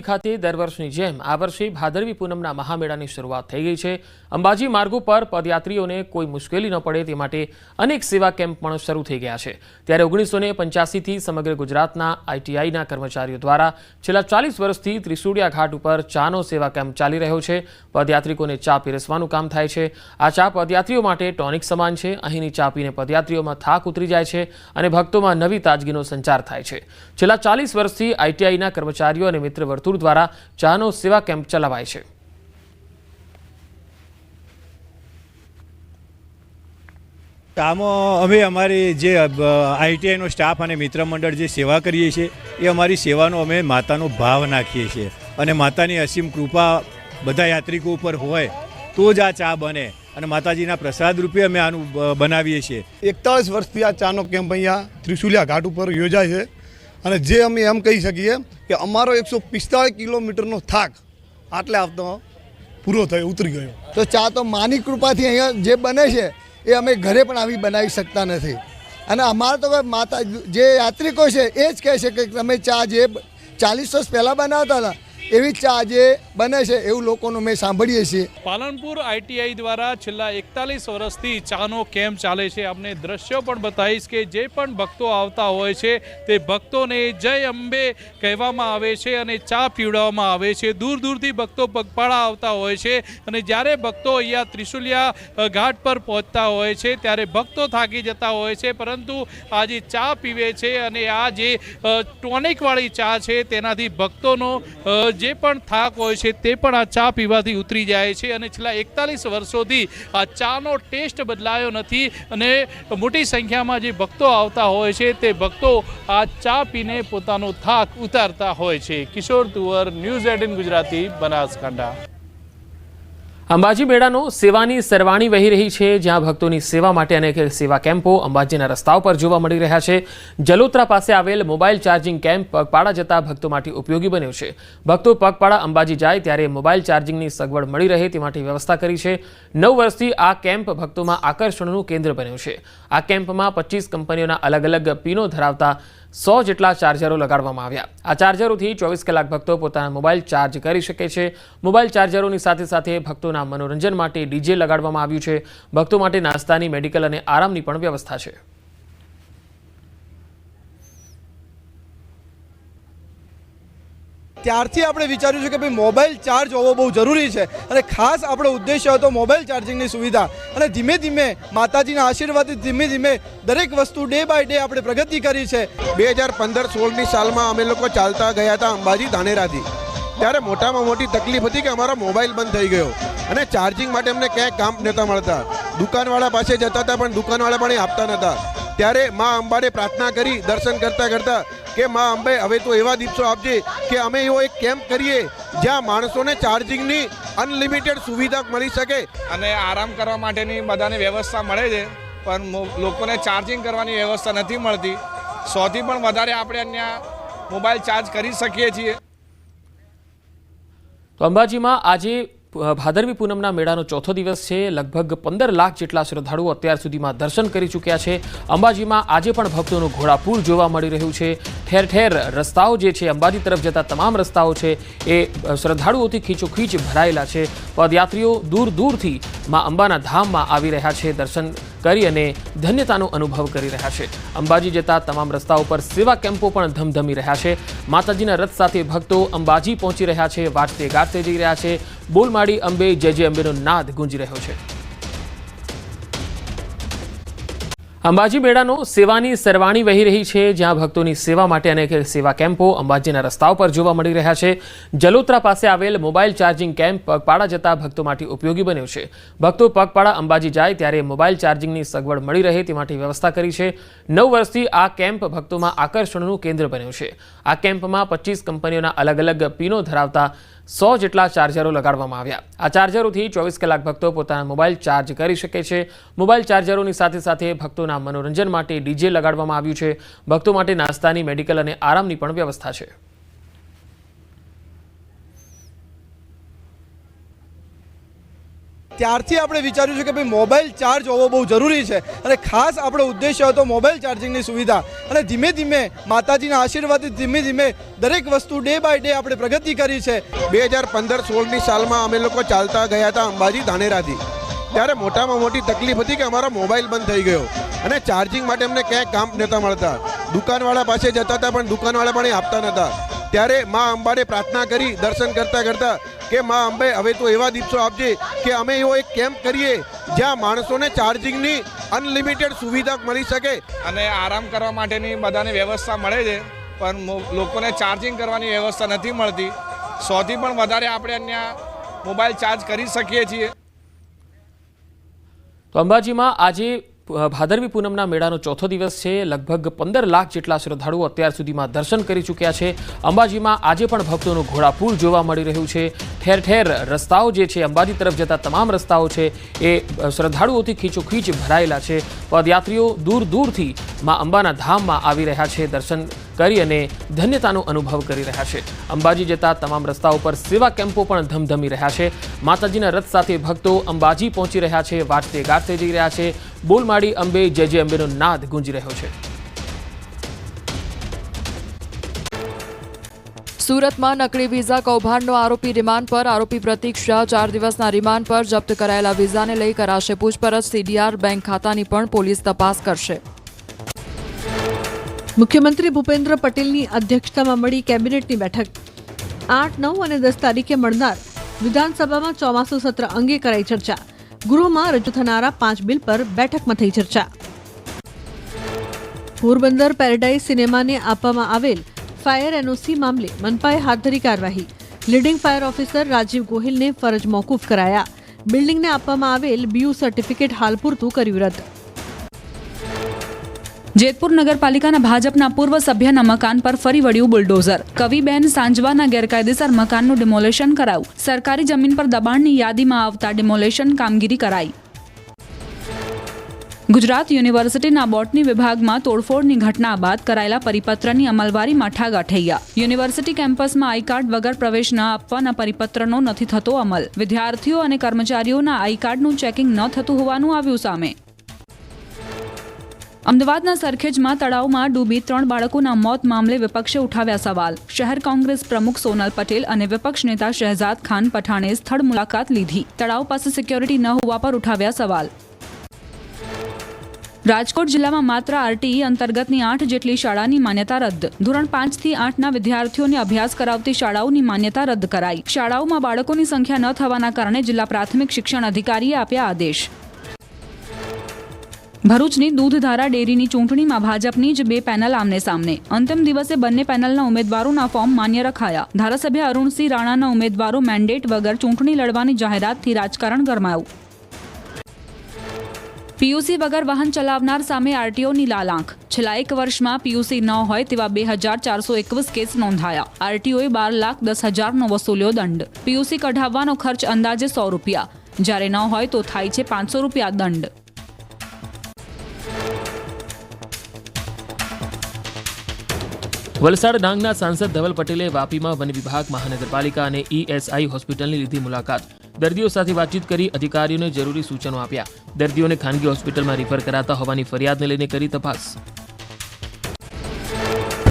ખાતે દર વર્ષની જેમ આ વર્ષે ભાદરવી પૂનમના મહામેળાની શરૂઆત થઈ ગઈ છે। અંબાજી માર્ગો પર પદયાત્રીઓને કોઈ મુશ્કેલી ન પડે તે માટે અનેક સેવા કેમ્પ પણ શરૂ થઈ ગયા છે। ત્યારે 1985થી સમગ્ર ગુજરાતના આઈટીઆઈના કર્મચારીઓ દ્વારા છેલ્લા 40 વર્ષથી ત્રિશુળિયા ઘાટ ઉપર ચાનો સેવા કેમ્પ ચાલી રહ્યો છે। પદયાત્રીઓને ચા પીરસવાનું કામ થાય છે। આ ચા પદયાત્રીઓ માટે ટોનિક સમાન છે। અહીંની ચા પીને પદયાત્રીઓમાં થાક ઉતરી જાય છે અને ભક્તોમાં નવી તાજગીનો સંચાર થાય છે। છેલ્લા 40 વર્ષથી આઈટીઆઈના કર્મચારીઓ અને મિત્ર વર્તુળ દ્વારા ચાનો સેવા કેમ્પ ચલાવાય છે। આમાં અમે અમારી જે આઈટીઆઈનો સ્ટાફ અને મિત્ર મંડળ જે સેવા કરીએ છીએ એ અમારી સેવાનો અમે માતાનો ભાવ નાખીએ છીએ અને માતાની અસીમ કૃપા બધા યાત્રિકો ઉપર હોય તો જ આ ચા બને અને માતાજીના પ્રસાદ રૂપે અમે આનું બનાવીએ છીએ। 41 વર્ષથી આ ચાનો કેમ્પ અહીંયા ત્રિશુલિયા ઘાટ ઉપર યોજાય છે અને જે અમે એમ કહી શકીએ કે અમારો 145 કિલોમીટરનો થાક આટલે આવતો પૂરો થયો ઉતરી ગયો। તો ચા તો માની કૃપાથી અહીંયા જે બને છે એ અમે ઘરે પણ આવી બનાવી શકતા નથી અને અમારા તો માતા જે યાત્રિકો છે એ જ કહે છે કે તમે ચા જે 40 વર્ષ પહેલાં બનાવતા હતા એવી ચા જે બને છે એવું લોકોનું મેં સાંભળીએ છીએ। પાલનપુર આઈટીઆઈ દ્વારા છેલ્લા 41 વર્ષથી ચાનો કેમ્પ ચાલે છે। આપને દ્રશ્યો પણ બતાવીશ કે જે પણ ભક્તો આવતા હોય છે તે ભક્તોને જય અંબે કહેવામાં આવે છે અને ચા પીવડાવવામાં આવે છે। દૂર દૂરથી ભક્તો પગપાળા આવતા હોય છે અને જ્યારે ભક્તો અહીંયા ત્રિશુલિયા ઘાટ પર પહોંચતા હોય છે ત્યારે ભક્તો થાકી જતા હોય છે, પરંતુ આ જે ચા પીવે છે અને આ જે ટોનિકવાળી ચા છે તેનાથી ભક્તોનો જે પણ થાક હોય છે તે પણ આ ચા પીવાથી ઉતરી જાય છે અને છેલ્લા 41 વર્ષોથી આ ચાનો ટેસ્ટ બદલાયો નથી અને મોટી સંખ્યામાં જે ભક્તો આવતા હોય છે તે ભક્તો આ ચા પીને પોતાનો થાક ઉતારતા હોય છે। કિશોર તુવર, ન્યૂઝ 18 ગુજરાતી, બનાસકાંઠા। અંબાજી મેળાનો સેવાની સરવાણી વહી રહી છે, જ્યાં ભક્તોની સેવા માટે અનેક સેવા કેમ્પો અંબાજીના રસ્તાઓ પર જોવા મળી રહ્યા છે। જલોત્રા પાસે આવેલ મોબાઈલ ચાર્જિંગ કેમ્પ પગપાળા જતા ભક્તો માટે ઉપયોગી બન્યો છે। ભક્તો પગપાળા અંબાજી જાય ત્યારે મોબાઈલ ચાર્જિંગની સગવડ મળી રહે તે માટે વ્યવસ્થા કરી છે। 9 વર્ષથી આ કેમ્પ ભક્તોમાં આકર્ષણનું કેન્દ્ર બન્યો છે। આ કેમ્પમાં 25 કંપનીઓના અલગ અલગ પિનો ધરાવતા 100 જેટલા ચાર્જરો લગાડવામાં આવ્યા। આ ચાર્જરોથી 24 કલાક ભક્તો પોતાના મોબાઈલ ચાર્જ કરી શકે છે। મોબાઈલ ચાર્જરોની સાથે સાથે ભક્તોના મનોરંજન માટે ડીજે લગાડવામાં આવ્યું છે। ભક્તો માટે નાસ્તાની, મેડિકલ અને આરામની પણ વ્યવસ્થા છે। ત્યારથી આપણે વિચાર્યું છે કે ભાઈ મોબાઈલ ચાર્જ હોવો બહુ જરૂરી છે અને ખાસ આપણો ઉદ્દેશ્ય હતો મોબાઈલ ચાર્જિંગની સુવિધા અને ધીમે ધીમે માતાજીના આશીર્વાદથી ધીમે ધીમે દરેક વસ્તુ ડે બાય ડે આપણે પ્રગતિ કરી છે। 2015-16ની સાલમાં અમે લોકો ચાલતા ગયા હતા અંબાજી ધાનેરાથી, ત્યારે મોટામાં મોટી તકલીફ હતી કે અમારો મોબાઈલ બંધ થઈ ગયો અને ચાર્જિંગ માટે અમને ક્યાંય કામ નહોતા મળતા। દુકાનવાળા પાસે જતા હતા પણ દુકાનવાળા પણ આપતા નહોતા। ત્યારે મા અંબાને પ્રાર્થના કરી દર્શન કરતા કરતા કે મા અંબે હવે તો એવા દિવસો આપજે કે અમે એવો એક કેમ્પ કરીએ જ્યાં માણસોને ચાર્જિંગની અનલિમિટેડ સુવિધા મળી શકે અને આરામ કરવા માટેની બધાને વ્યવસ્થા મળે છે, પણ લોકોને ચાર્જિંગ કરવાની વ્યવસ્થા નથી મળતી। 100થી પણ વધારે આપણે અહીંયા મોબાઈલ ચાર્જ કરી શકીએ છીએ। તો અંબાજીમાં આજે ભાદરવી પૂનમના મેળાનો ચોથો દિવસ છે। લગભગ 15 લાખ જેટલા શ્રદ્ધાળુઓ અત્યાર સુધીમાં દર્શન કરી ચૂક્યા છે। અંબાજીમાં આજે પણ ભક્તોનું ઘોડાપૂર જોવા મળી રહ્યું છે। ઠેર ઠેર રસ્તાઓ જે છે, અંબાજી તરફ જતા તમામ રસ્તાઓ છે એ શ્રદ્ધાળુઓથી ખીચોખીચ ભરાયેલા છે। પદયાત્રીઓ દૂર દૂરથી માં અંબાના ધામમાં આવી રહ્યા છે, દર્શન કરી અને ધન્યતાનો અનુભવ કરી રહ્યા છે। અંબાજી જતા તમામ રસ્તાઓ પર સેવા કેમ્પો પણ ધમધમી રહ્યા છે। માતાજીના રથ સાથે ભક્તો અંબાજી પહોંચી રહ્યા છે, વાજતે ગાજતે જઈ રહ્યા છે। બોલમાડી અંબે જય જય અંબેનો નાદ ગુંજી રહ્યો છે। અંબાજી મેળાનો સેવાની સરવાણી વહી રહી છે, જ્યાં ભક્તોની સેવા માટે અનેક સેવા કેમ્પો અંબાજીના રસ્તાઓ પર જોવા મળી રહ્યા છે। જલોત્રા પાસે આવેલ મોબાઈલ ચાર્જિંગ કેમ્પ પગપાળા જતા ભક્તો માટે ઉપયોગી બન્યો છે। ભક્તો પગપાળા અંબાજી જાય ત્યારે મોબાઈલ ચાર્જિંગની સગવડ મળી રહે તે માટે વ્યવસ્થા કરી છે। 9 વર્ષથી આ કેમ્પ ભક્તોમાં આકર્ષણનું કેન્દ્ર બન્યો છે। આ કેમ્પમાં 25 કંપનીઓના અલગ અલગ પિનો ધરાવતા 100 જેટલા ચાર્જરો લગાડવામાં આવ્યા। આ ચાર્જરોથી 24 કલાક ભક્તો પોતાના મોબાઈલ ચાર્જ કરી શકે છે। મોબાઈલ ચાર્જરોની સાથે સાથે ભક્તોના મનોરંજન માટે ડીજે લગાડવામાં આવ્યું છે। ભક્તો માટે નાસ્તાની, મેડિકલ અને આરામની પણ વ્યવસ્થા છે। ત્યારથી આપણે વિચાર્યું છે કે ભાઈ મોબાઈલ ચાર્જ હોવો બહુ જરૂરી છે અને ખાસ આપણો ઉદ્દેશ્ય હતો મોબાઈલ ચાર્જિંગની સુવિધા. અને ધીમે ધીમે માતાજીના આશીર્વાદથી ધીમે ધીમે દરેક વસ્તુ ડે બાય ડે આપણે પ્રગતિ કરી છે. 2015-16ની સાલમાં અમે લોકો ચાલતા ગયા હતા અંબાજી ધાનેરાથી. ત્યારે મોટામાં મોટી તકલીફ હતી કે અમારો મોબાઈલ બંધ થઈ ગયો અને ચાર્જિંગ માટે અમને ક્યાંય કામ નહોતા મળતા. દુકાનવાળા પાસે જતા હતા પણ દુકાનવાળા પણ આપતા નહોતા. ત્યારે મા અંબાને પ્રાર્થના કરી દર્શન કરતાં કરતાં કે મા અંબે હવે તો એવા દિવસો આપજે કે અમે એવો એક કેમ્પ કરીએ જ્યાં માણસોને ચાર્જિંગની અનલિમિટેડ સુવિધા મળી શકે અને આરામ કરવા માટેની બધાને વ્યવસ્થા મળે છે, પણ લોકોને ચાર્જિંગ કરવાની વ્યવસ્થા નથી મળતી. 100થી પણ વધારે આપણે અહીંયા મોબાઈલ ચાર્જ કરી શકીએ છીએ. તો અંબાજીમાં આજે ભાદરવી પૂનમના મેળાનો ચોથો દિવસ છે. લગભગ 15 લાખ જેટલા શ્રદ્ધાળુઓ અત્યાર સુધીમાં દર્શન કરી ચૂક્યા છે. અંબાજીમાં આજે પણ ભક્તોનું ઘોડાપૂર જોવા મળી રહ્યું છે. ઠેર ઠેર રસ્તાઓ જે છે, અંબાજી તરફ જતા તમામ રસ્તાઓ છે એ શ્રદ્ધાળુઓથી ખીચોખીચ ભરાયેલા છે. પદયાત્રીઓ દૂર દૂરથી મા અંબાના ધામમાં આવી રહ્યા છે, દર્શન કરી અને ધન્યતાનો અનુભવ કરી રહ્યા છે. અંબાજી જતા તમામ રસ્તાઓ પર સેવા કેમ્પો પણ ધમધમી રહ્યા છે. માતાજીના રથ સાથે ભક્તો અંબાજી પહોંચી રહ્યા છે, વાજતે ગાજતે જઈ રહ્યા છે. બોલમાડી અંબે જય જય અંબેનો નાદ ગુંજી રહ્યો છે. સુરતમાં નકલી વિઝા કૌભાંડનો આરોપી રિમાન્ડ પર. આરોપી પ્રતીક શાહ 4 દિવસના રિમાન્ડ પર. જપ્ત કરાયેલા વિઝાને લઈ કરાશે પૂછપરછ. સીડીઆર બેંક ખાતાની પણ પોલીસ તપાસ કરશે. મુખ્યમંત્રી ભૂપેન્દ્ર પટેલની અધ્યક્ષતામાં મળી કેબિનેટની બેઠક. 8, 9 અને 10 તારીખે મળનાર વિધાનસભામાં ચોમાસુ સત્ર અંગે કરાઈ ચર્ચા. ગૃહમાં રજૂ થનારા 5 બિલ પર બેઠકમાં થઈ ચર્ચા. પોરબંદર પેરેડાઇઝ સિનેમાને આપવામાં આવેલ ફાયર એનઓસી મામલે મનપાએ હાથ ધરી કાર્યવાહી. લીડિંગ ફાયર ઓફિસર રાજીવ ગોહિલને ફરજ મોકૂફ કરાયા. બિલ્ડિંગને આપવામાં આવેલ બીયુ સર્ટિફિકેટ હાલ પૂરતું કર્યું રદ. જેતપુર નગરપાલિકાના ભાજપના પૂર્વ સભ્યના મકાન પર ફરી વળ્યું બુલડોઝર. કવિબેન સાંજવાના ગેરકાયદેસર મકાનનું ડિમોલેશન કરાયું. સરકારી જમીન પર દબાણની યાદીમાં આવતા ડિમોલેશન કામગીરી કરાઈ. ગુજરાત યુનિવર્સિટીના બોટની વિભાગમાં તોડફોડની ઘટના બાદ કરાયેલા પરિપત્રની અમલવારીમાં ઠાગાઠૈયા. યુનિવર્સિટી કેમ્પસમાં આઈ કાર્ડ વગર પ્રવેશ ન આપવાના પરિપત્રનો નથી થતો અમલ. વિદ્યાર્થીઓ અને કર્મચારીઓના આઈ કાર્ડનું ચેકિંગ ન થતું હોવાનું આવ્યું સામે. અમદાવાદના સરખેજમાં તળાવમાં ડૂબી 3 બાળકોના મોત મામલે વિપક્ષે ઉઠાવ્યા સવાલ. શહેર કોંગ્રેસ પ્રમુખ સોનલ પટેલ અને વિપક્ષ નેતા શહેજાદ ખાન પઠાણે સ્થળ મુલાકાત લીધી. તળાવ પાસે સિક્યોરિટી ન હોવા પર ઉઠાવ્યા સવાલ. રાજકોટ જિલ્લામાં માત્ર આરટીઈ અંતર્ગતની 8 જેટલી શાળાની માન્યતા રદ. ધોરણ 5 થી 8ના વિદ્યાર્થીઓને અભ્યાસ કરાવતી શાળાઓની માન્યતા રદ કરાઈ. શાળાઓમાં બાળકોની સંખ્યા ન થવાના કારણે જિલ્લા પ્રાથમિક શિક્ષણ અધિકારીએ આપ્યા આદેશ. ભરૂચની દૂધધારા ડેરીની ચૂંટણીમાં ભાજપની જ 2 પેનલ આમને સામને. અંતિમ દિવસે બંને પેનલના ઉમેદવારોના ફોર્મ માન્ય રખાયા. ધારાસભ્ય અરુણસિંહ રાણાના ઉમેદવારો મેન્ડેટ વગર ચૂંટણી લડવાની જાહેરાતથી રાજકારણ ગરમાયું. પીયુસી વગર વાહન ચલાવનાર સામે આરટીઓની લાલ આંખ. છેલ્લા 1 વર્ષમાં પીયુસી ન હોય તેવા 2421 કેસ નોંધાયા. આરટીઓએ 12,10,000નો વસૂલ્યો દંડ. પીયુસી કઢાવવાનો ખર્ચ અંદાજે 100 રૂપિયા. જ્યારે ન હોય તો થાય છે 500 રૂપિયા દંડ. વલસાડ ડાંગના સાંસદ ધવલ પટેલે વાપીમાં વન વિભાગ, મહાનગરપાલિકા અને ઈએસઆઈ હોસ્પિટલની લીધી મુલાકાત. દર્દીઓ સાથે વાતચીત કરી અધિકારીઓને જરૂરી સૂચનો આપ્યા. દર્દીઓને ખાનગી હોસ્પિટલમાં રિફર કરાતા હોવાની ફરિયાદને લઈને કરી તપાસ.